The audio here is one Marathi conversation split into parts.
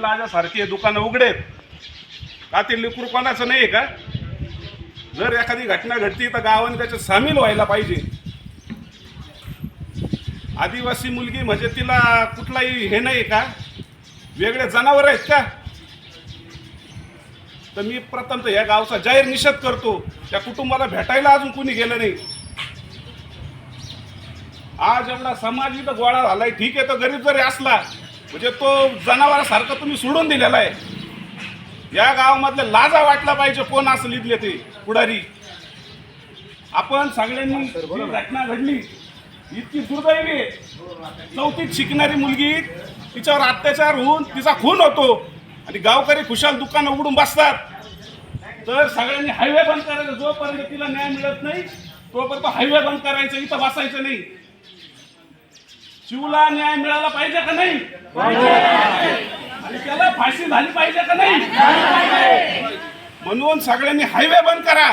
बिनलाजासारखी दुकानं उघडेत का? ते लेकरू कोणाचं नाही का? जर एखादी घटना घडती तर गावाने त्याच्यात सामील व्हायला पाहिजे. आदिवासी मुलगी म्हणजे तिला कुठलाही हे नाही का? वेगळे जनावर आहेत का? तर मी प्रथमतः या गावचा जाहीर निषेध करतो. त्या कुटुंबाला भेटायला अजून कुणी गेलं नाही. आज एवढा समाज इथं गोळा झालाय, ठीक आहे, तो गरीब जरी असला म्हणजे तो जनावरासारखं तुम्ही सोडून दिलेला आहे. या गावामधले लाजा वाटला पाहिजे कोण असं लिहिलं ते पुढारी. आपण सगळ्यांनी जी घटना घडली इतकी दुर्दैवी आहे. 4थीत शिकणारी मुलगी, तिच्यावर अत्याचार होऊन तिचा खून होतो आणि गावकरी खुशाल दुकान उघडून बसतात. तर सगळ्यांनी हायवे बंद करायचा. जोपर्यंत तिला न्याय मिळत नाही तोपर्यंत हायवे बंद करायचं, इथं बसायचं नाही. शिवला न्याय मिळाला पाहिजे का नाही? आणि त्याला फाशी झाली पाहिजे का नाही? म्हणून सगळ्यांनी हायवे बंद करा.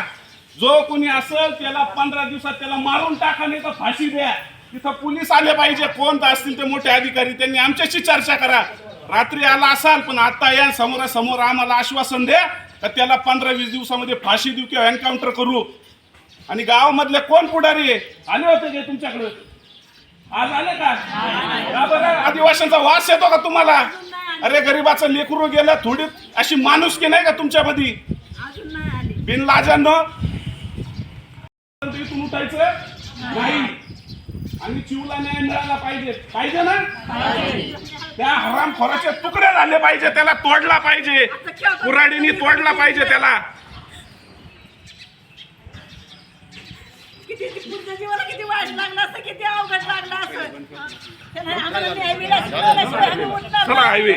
जो कोणी असेल त्याला 15 दिवसात त्याला मारून टाका, नाही तर फाशी द्या. तिथं पोलीस आले पाहिजे, कोण असतील ते मोठे अधिकारी, त्यांनी आमच्याशी चर्चा करा. रात्री आला असाल पण आता या समोरासमोर आम्हाला आश्वासन द्या का त्याला 15-20 दिवसामध्ये फाशी देऊ किंवा एन्काउंटर करू. आणि गावामधले कोण पुढारी आहे आले होते का तुमच्याकडे? आज आले का? बरं, आदिवासींचा वास येतो का तुम्हाला? अरे गरिबाचं लेकरू गेलं, थोडी अशी माणुसकी नाही का तुमच्यामध्ये? बिनलाजानं इथून उठायचं नाही. आणि चिवला न्याय मिळाला पाहिजे, पाहिजे ना? त्या हरामखोराचे तुकडे झाले पाहिजे, त्याला तोडला पाहिजे, कुऱ्हाडीने तोडला पाहिजे त्याला. किती वाईट लागलं असतं, किती अवघड लागलं असतं. चला हायवे